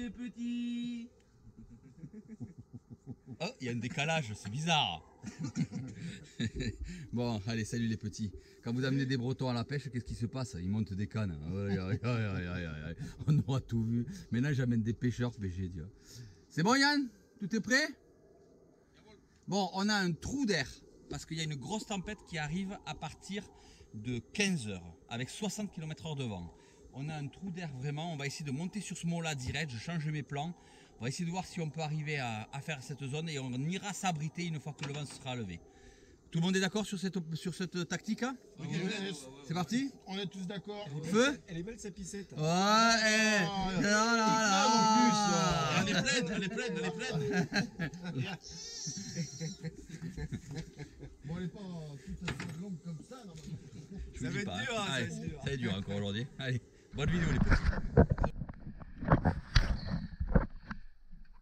les petits. Oh, il y a un décalage, c'est bizarre. Bon, allez, salut les petits. Quand vous amenez des Bretons à la pêche, qu'est-ce qui se passe? Ils montent des cannes. On aura tout vu. Maintenant, j'amène des pêcheurs pêcher, tu vois. C'est bon, Yann? Tout est prêt? Bon, on a un trou d'air. Parce qu'il y a une grosse tempête qui arrive à partir de 15 h avec 60 km/h de vent. On a un trou d'air vraiment. On va essayer de monter sur ce mot-là direct. Je change mes plans. On va essayer de voir si on peut arriver à faire cette zone et on ira s'abriter une fois que le vent sera levé. Tout le monde est d'accord sur cette tactique, hein? Okay, c'est parti? On est tous d'accord. Feu? Elle est belle sa piscette. Ouais, elle est pleine, elle est pleine, elle est pleine. Bon, elle est pas toute assez longue comme ça, normalement. Ça va être pas, dur, hein, Allez, ça va être dur. ça va être dur encore aujourd'hui. Allez, bonne vidéo les petits.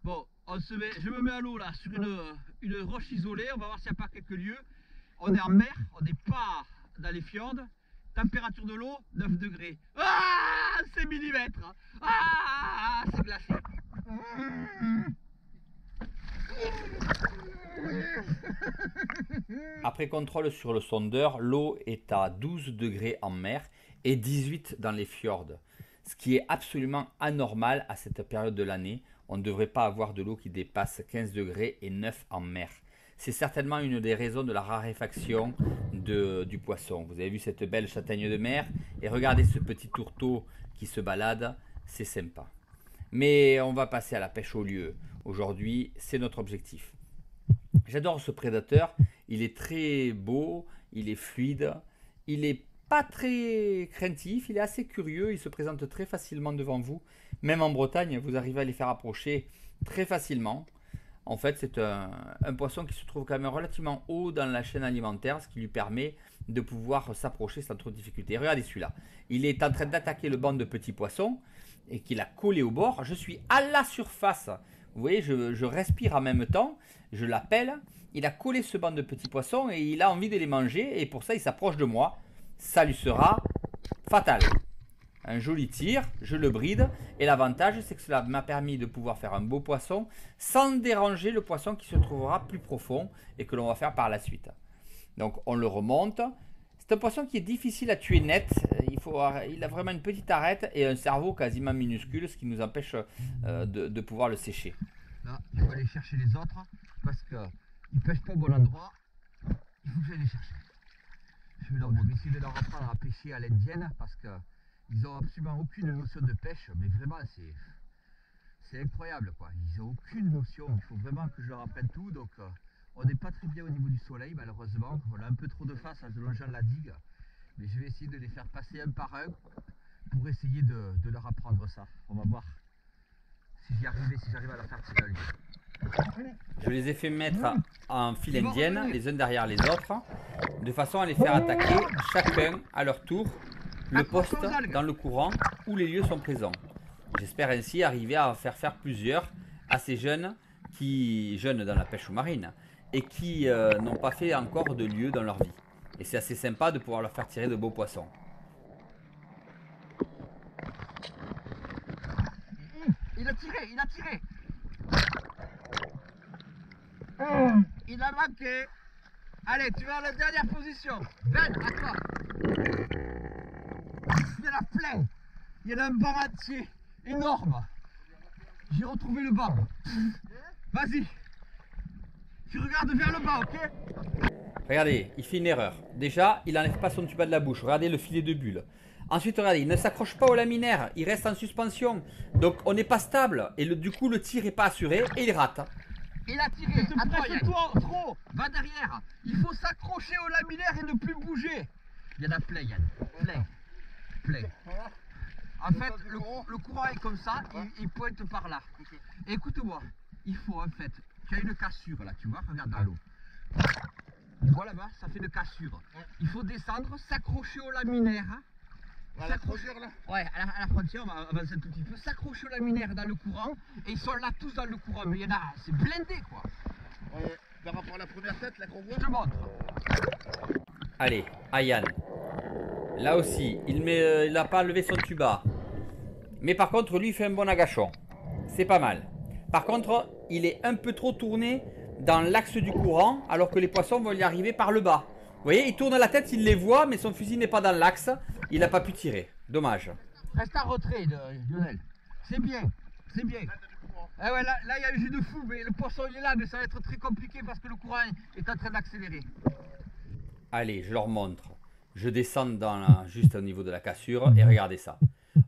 Bon, je me mets à l'eau là sur une roche isolée, on va voir s'il n'y a pas quelques lieux. On est en mer, on n'est pas dans les fjords. Température de l'eau, 9 degrés. Ah, c'est millimètres. Ah, c'est glacé. Après contrôle sur le sondeur, l'eau est à 12 degrés en mer et 18 dans les fjords. Ce qui est absolument anormal à cette période de l'année. On ne devrait pas avoir de l'eau qui dépasse 15 degrés et 9 en mer. C'est certainement une des raisons de la raréfaction du poisson. Vous avez vu cette belle châtaigne de mer et regardez ce petit tourteau qui se balade, c'est sympa. Mais on va passer à la pêche au lieu. Aujourd'hui, c'est notre objectif. J'adore ce prédateur, il est très beau, il est fluide, il est pas très craintif, il est assez curieux, il se présente très facilement devant vous. Même en Bretagne, vous arrivez à les faire approcher très facilement. En fait, c'est un poisson qui se trouve quand même relativement haut dans la chaîne alimentaire, ce qui lui permet de pouvoir s'approcher sans trop de difficulté. Regardez celui-là, il est en train d'attaquer le banc de petits poissons et qu'il a collé au bord. Je suis à la surface, vous voyez, je respire en même temps, je l'appelle. Il a collé ce banc de petits poissons et il a envie de les manger et pour ça il s'approche de moi. Ça lui sera fatal. Un joli tir, je le bride et l'avantage c'est que cela m'a permis de pouvoir faire un beau poisson sans déranger le poisson qui se trouvera plus profond et que l'on va faire par la suite. Donc on le remonte. C'est un poisson qui est difficile à tuer net. Il a vraiment une petite arête et un cerveau quasiment minuscule, ce qui nous empêche de pouvoir le sécher. Là, je vais aller chercher les autres parce qu'ils ne pêchent pas au bon endroit. Il faut que j'aille les chercher. Je vais essayer de leur apprendre à pêcher à l'indienne parce qu'ils n'ont absolument aucune notion de pêche, mais vraiment c'est incroyable quoi. Ils n'ont aucune notion, il faut vraiment que je leur apprenne tout. Donc on n'est pas très bien au niveau du soleil malheureusement, on a un peu trop de face en longeant la digue, mais je vais essayer de les faire passer un par un pour essayer de leur apprendre ça. On va voir si j'arrive à leur faire tirer un lieu. Je les ai fait mettre en file indienne, les uns derrière les autres, de façon à les faire attaquer chacun à leur tour le poste dans le courant où les lieux sont présents. J'espère ainsi arriver à faire plusieurs à ces jeunes dans la pêche sous-marine et qui n'ont pas fait encore de lieu dans leur vie. Et c'est assez sympa de pouvoir leur faire tirer de beaux poissons. Il a tiré, il a tiré. Il a manqué. Allez, tu vas à la dernière position. Ben, à toi. Il y en a plein. Il y en a un banc entier. Énorme. J'ai retrouvé le banc. Vas-y. Tu regardes vers le bas, ok? Regardez, il fait une erreur. Déjà, il n'enlève pas son tuba de la bouche. Regardez le filet de bulle. Ensuite, regardez, il ne s'accroche pas au laminaire. Il reste en suspension. Donc, on n'est pas stable. Et du coup, le tir n'est pas assuré et il rate. Il a tiré. Attends, trop. Va derrière. Il faut s'accrocher au laminaire et ne plus bouger. Il y en a plein, Yann. Plein. En fait, le courant est comme ça. Il pointe par là. Écoute-moi. Il faut en fait... Tu as une cassure là, tu vois, regarde dans l'eau. Voilà, là, ça fait une cassure. Il faut descendre, s'accrocher au laminaire. À la frontière là? Ouais, à la frontière, on va avancer un tout petit peu. S'accrocher au laminaire dans le courant. Et ils sont là tous dans le courant. Mais il y en a, c'est blindé quoi. Ouais, par rapport à la première tête là qu'on voit. Je te montre. Allez, Ayan. Là aussi, il n'a pas levé son tuba. Mais par contre, lui, il fait un bon agachon. C'est pas mal. Par contre, il est un peu trop tourné dans l'axe du courant, alors que les poissons vont y arriver par le bas. Vous voyez, il tourne la tête, il les voit, mais son fusil n'est pas dans l'axe. Il n'a pas pu tirer. Dommage. Reste en retrait, Lionel. C'est bien, c'est bien. Ah ouais, là, il y a le jeu de fou, mais le poisson il est là, mais ça va être très compliqué parce que le courant est en train d'accélérer. Allez, je leur montre. Je descends juste au niveau de la cassure et regardez ça.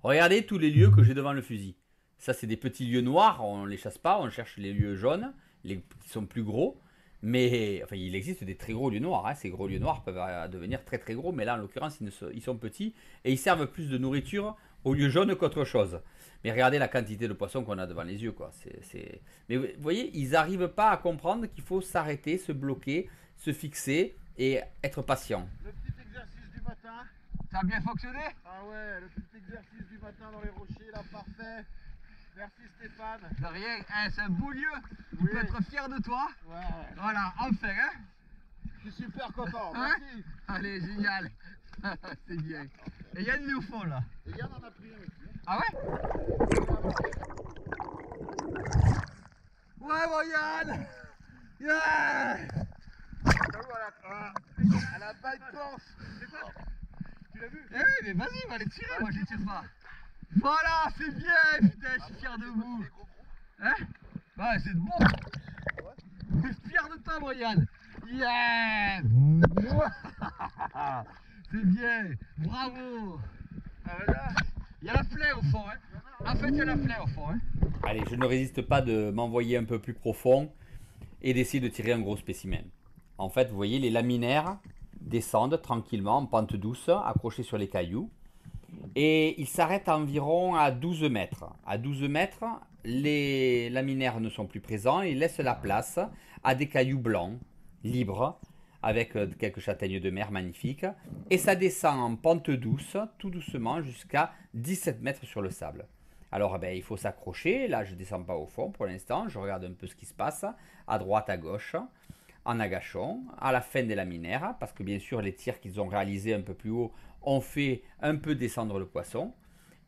Regardez tous les lieux que j'ai devant le fusil. Ça, c'est des petits lieux noirs, on ne les chasse pas, on cherche les lieux jaunes, qui sont plus gros. Mais enfin, il existe des très gros lieux noirs. Hein. Ces gros lieux noirs peuvent devenir très très gros, mais là, en l'occurrence, ils sont petits et ils servent plus de nourriture aux lieux jaunes qu'autre chose. Mais regardez la quantité de poissons qu'on a devant les yeux, quoi. Mais vous voyez, ils n'arrivent pas à comprendre qu'il faut s'arrêter, se bloquer, se fixer et être patient. Le petit exercice du matin. Ça a bien fonctionné? Ah ouais, le petit exercice du matin dans les rochers, là, parfait. Merci Stéphane. De rien, hein, c'est un beau lieu. Tu Oui. peux être fier de toi. Ouais, Voilà, enfin, hein. je suis super content. Hein? Merci. Allez, génial. C'est bien. Et Yann, il est au fond, là. Et Yann en a pris un aussi. Ah ouais? Ouais, mon Yann. Yeah. À la balle planche. Tu l'as vu? Eh oui, mais vas-y, va les tirer, moi je les tire pas. Voilà, c'est bien, putain, je suis fier de vous. Hein? Ouais, c'est bon. Je suis fier de toi, Brian. Yeah. C'est bien, bravo. Il y a la plaie au fond, hein. En fait, il y a la plaie au fond, hein. Allez, je ne résiste pas de m'envoyer un peu plus profond et d'essayer de tirer un gros spécimen. En fait, vous voyez, les laminaires descendent tranquillement en pente douce, accrochés sur les cailloux. Et ils s'arrêtent environ à 12 mètres. À 12 mètres, les laminaires ne sont plus présents et laissent la place à des cailloux blancs, libres, avec quelques châtaignes de mer magnifiques. Et ça descend en pente douce, tout doucement, jusqu'à 17 mètres sur le sable. Alors, il faut s'accrocher. Là, je ne descends pas au fond pour l'instant. Je regarde un peu ce qui se passe, à droite, à gauche, en agachant, à la fin des laminaires, parce que bien sûr, les tirs qu'ils ont réalisés un peu plus haut ont fait un peu descendre le poisson.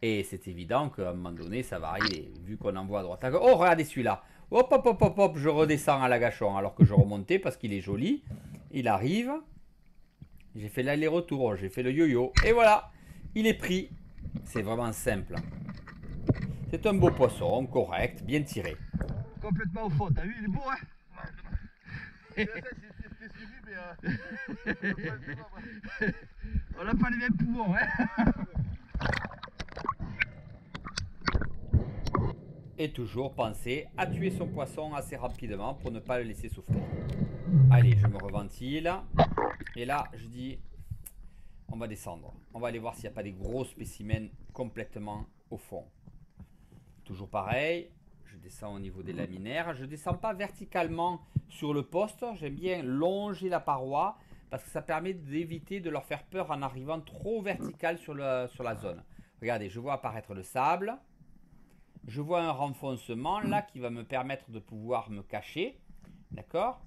Et c'est évident qu'à un moment donné, ça va arriver, vu qu'on envoie à droite, à gauche. Oh, regardez celui-là. Hop, hop, hop, hop, hop, je redescends à l'agachon, alors que je remontais parce qu'il est joli. Il arrive. J'ai fait l'aller-retour, j'ai fait le yo-yo. Et voilà, il est pris. C'est vraiment simple. C'est un beau poisson, correct, bien tiré. Complètement au fond, t'as vu, il est beau, hein. C'était suivi, mais On n'a pas les mêmes poumons, hein. Et toujours penser à tuer son poisson assez rapidement pour ne pas le laisser souffrir. Allez, je me reventile. Et là, je dis, on va descendre. On va aller voir s'il n'y a pas des gros spécimens complètement au fond. Toujours pareil, je descends au niveau des laminaires. Je ne descends pas verticalement sur le poste. J'aime bien longer la paroi parce que ça permet d'éviter de leur faire peur en arrivant trop vertical sur la zone. Regardez, je vois apparaître le sable. Je vois un renfoncement là qui va me permettre de pouvoir me cacher. D'accord?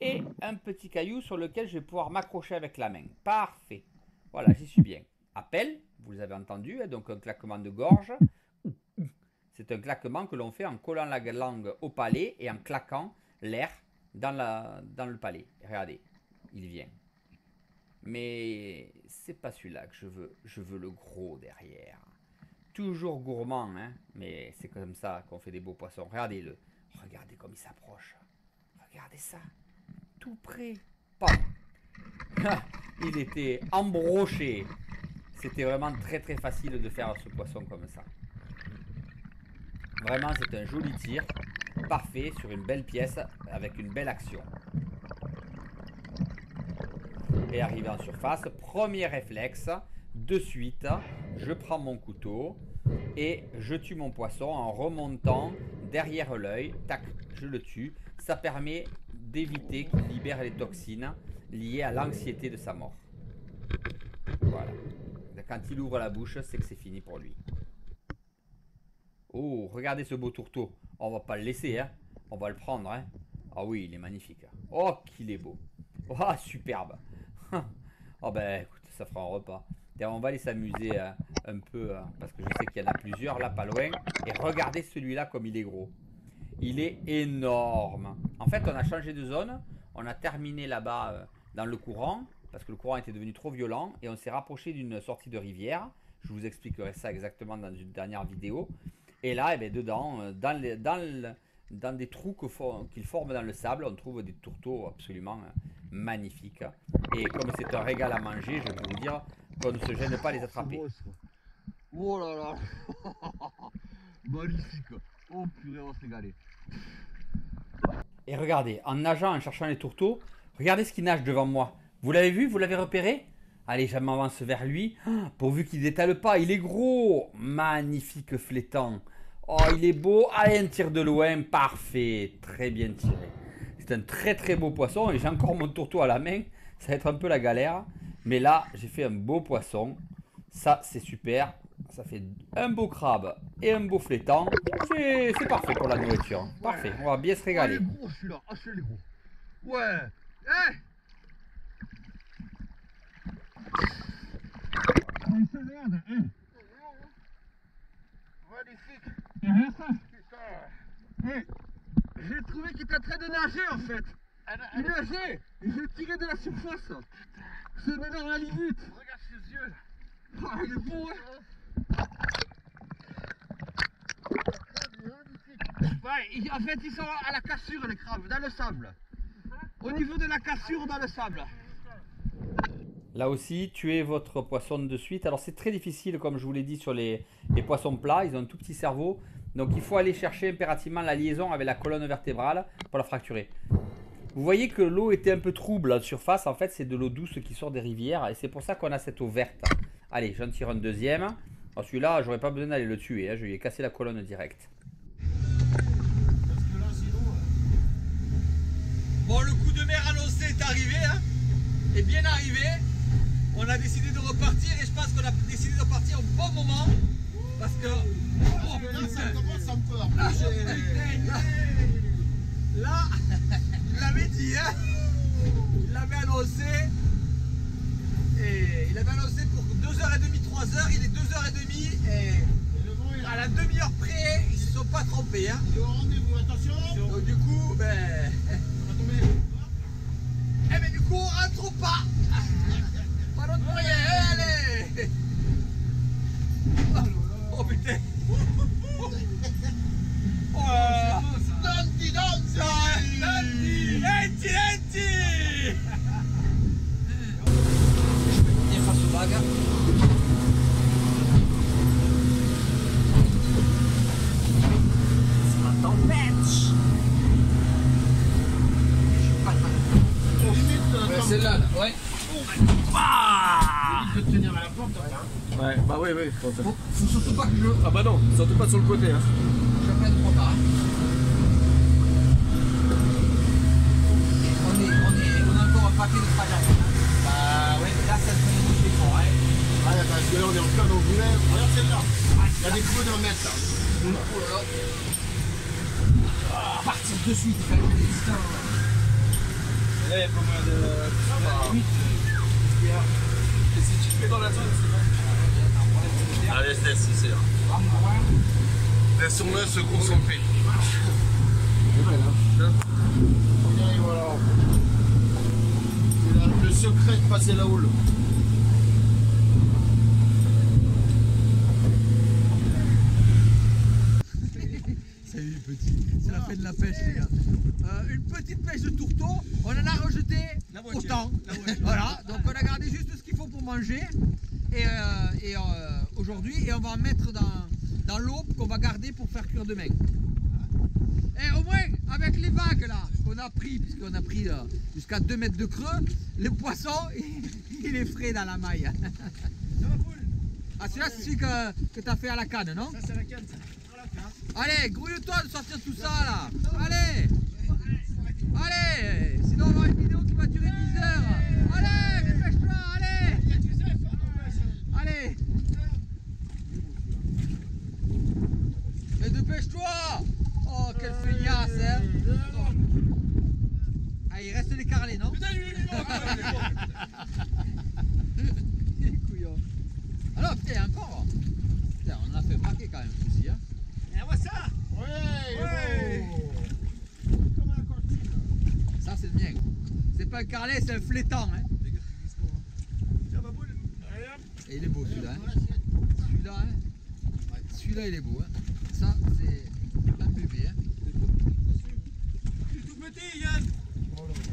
Et un petit caillou sur lequel je vais pouvoir m'accrocher avec la main. Parfait. Voilà, j'y suis bien. Appel, vous l'avez entendu, donc un claquement de gorge. C'est un claquement que l'on fait en collant la langue au palais et en claquant l'air dans le palais. Regardez, il vient. Mais c'est pas celui-là que je veux. Je veux le gros derrière. Toujours gourmand, hein, mais c'est comme ça qu'on fait des beaux poissons. Regardez-le. Regardez comme il s'approche. Regardez ça. Tout près. Pam. Il était embroché. C'était vraiment très très facile de faire ce poisson comme ça. Vraiment, c'est un joli tir. Parfait sur une belle pièce avec une belle action. Et arrivé en surface, premier réflexe. De suite, je prends mon couteau et je tue mon poisson en remontant derrière l'œil. Tac, je le tue. Ça permet d'éviter qu'il libère les toxines liées à l'anxiété de sa mort. Voilà. Quand il ouvre la bouche, c'est que c'est fini pour lui. Oh, regardez ce beau tourteau. On va pas le laisser, hein. On va le prendre, hein. Ah oui, il est magnifique. Oh, qu'il est beau. Oh, superbe. Oh ben, écoute, ça fera un repas. On va aller s'amuser un peu, parce que je sais qu'il y en a plusieurs là, pas loin. Et regardez celui-là comme il est gros. Il est énorme. En fait, on a changé de zone. On a terminé là-bas dans le courant, parce que le courant était devenu trop violent. Et on s'est rapproché d'une sortie de rivière. Je vous expliquerai ça exactement dans une dernière vidéo. Et là, eh bien, dedans, dans des trous qu'ils forment dans le sable, on trouve des tourteaux absolument magnifiques. Et comme c'est un régal à manger, je peux vous dire qu'on ne se gêne pas à les attraper. Oh là là. Magnifique. Oh purée, on va se régaler. Et regardez, en nageant, en cherchant les tourteaux, regardez ce qui nage devant moi. Vous l'avez vu? Vous l'avez repéré? Allez, je m'avance vers lui. Pourvu qu'il n'étale pas, il est gros. Magnifique flétan. Oh, il est beau. Allez, un tir de loin. Parfait. Très bien tiré. C'est un très très beau poisson. Et j'ai encore mon tourteau à la main. Ça va être un peu la galère. Mais là, j'ai fait un beau poisson. Ça, c'est super. Ça fait un beau crabe et un beau flétan. C'est parfait pour la nourriture. Parfait. On va bien se régaler. Ah, il est gros celui-là. Ah, celui-là, il est gros. Ouais. Hey. Magnifique. J'ai trouvé qu'il était en train de nager en fait. Il nageait et j'ai tiré de la surface. C'est maintenant la limite. Regarde ses yeux. Ah, il est beau, hein. Ouais, en fait, ils sont à la cassure, les crabes, dans le sable. Au niveau de la cassure dans le sable. Là aussi, tuez votre poisson de suite. Alors c'est très difficile, comme je vous l'ai dit, sur les poissons plats. Ils ont un tout petit cerveau. Donc il faut aller chercher impérativement la liaison avec la colonne vertébrale pour la fracturer. Vous voyez que l'eau était un peu trouble en surface. En fait, c'est de l'eau douce qui sort des rivières. Et c'est pour ça qu'on a cette eau verte. Allez, j'en tire un deuxième. Alors celui-là, j'aurais pas besoin d'aller le tuer. Hein. Je lui ai cassé la colonne directe. Parce que là, sinon. Bon, le coup de mer annoncé est arrivé, hein, est bien arrivé. On a décidé de repartir et je pense qu'on a décidé de repartir au bon moment. Parce que... Oh, Là, ça commence à me peur. Là, il l'avait dit, hein. Il l'avait annoncé. Et il avait annoncé pour 2h30, 3h. Il est 2h30 et à la demi-heure près, ils se sont pas trompés, hein. Il est au rendez-vous, attention. Donc du coup, ben... On va tomber. Eh ben du coup, on rentre pas. Pas d'autre moyen, allez. Oh putain. Oh, Danti, danti. Lenti, lenti. Viens face aux vagues. C'est la tempête. Limite, Celle-là, ouais. de tenir à la porte. Hein. Ouais, bah oui, oui. Faut surtout pas que je... Ah bah non, surtout pas sur le côté. Hein. Je prenne trop tard. On a encore un paquet de travail. Bah oui. Là, ça devient bouché fort, hein. Ouais, parce que là, on est en plein dans le boulet. Regarde celle-là. Il y a des coups d'un mètre là. Oh là là. Partir de suite, quand même, les distants. Là, il y a pas moyen de... Et si tu te mets dans la zone, c'est bon. Allez, laisse, c'est là. Laissons-le se concentrer. Et voilà. C'est le secret de passer la houle. Salut petit, c'est la fin de la pêche les gars. Une petite pêche de tourteau, on en a rejeté autant. Voilà, donc on a gardé juste ce qu'il faut pour manger. Et aujourd'hui, et on va en mettre dans l'eau qu'on va garder pour faire cuire demain. Et au moins, avec les vagues là qu'on a pris, puisqu'on a pris jusqu'à 2 mètres de creux, le poisson il est frais dans la maille. Ah celui-là c'est celui que tu as fait à la canne, non? Ça, c'est la canne. Allez, grouille-toi de sortir tout ça là. Allez. Allez. Sinon on va avoir une vidéo qui va durer 10 heures. Allez, dépêche-toi, allez. Allez. Mais dépêche-toi. Oh, quelle feignasse, hein. Ah, il reste les carlets, non? Putain, lui, il est mort. Il est couillon. Alors putain, encore. Putain, on en a fait paquet quand même aussi. Hein. Et vois ça. Ouais. Comme un cantine. Ça c'est le mien. C'est pas un carlet, c'est un flétan. Hein. Tiens, ma boule. Allez hop. Et il est beau celui-là. Hein. Celui-là, hein. Ouais, celui-là il est beau. Hein. Ça c'est un bébé. Hein. Il est tout petit, Yann.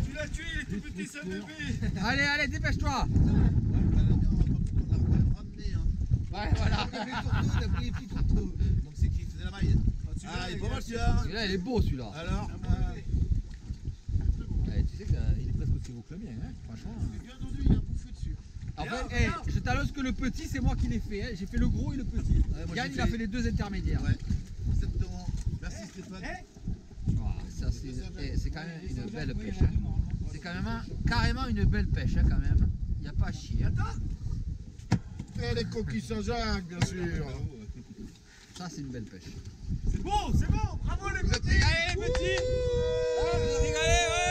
Tu l'as tué, il est tout petit, c'est un bébé. Allez, allez, dépêche-toi. Ouais, voilà. Donc c'est qui faisait la maille? Ah, il est pas mal celui-là. Celui-là il est beau celui-là. Alors, Tu sais qu'il est presque aussi beau que le mien. Hein. Franchement. bien entendu, il a bouffé dessus. Après, je t'annonce que le petit c'est moi qui l'ai fait. Hein. J'ai fait le gros et le petit. moi, Yann j'ai il a fait les deux intermédiaires. Ouais, exactement. Merci Stéphane. Voilà, ça c'est quand même une belle pêche. Hein. C'est quand même carrément une belle pêche hein, quand même. Il n'y a pas à chier. Hein. Et les coquilles Saint-Jacques, bien sûr. Ça c'est une belle pêche. C'est bon, bravo les petits. Allez les petits. Vous avez régalé, ouais.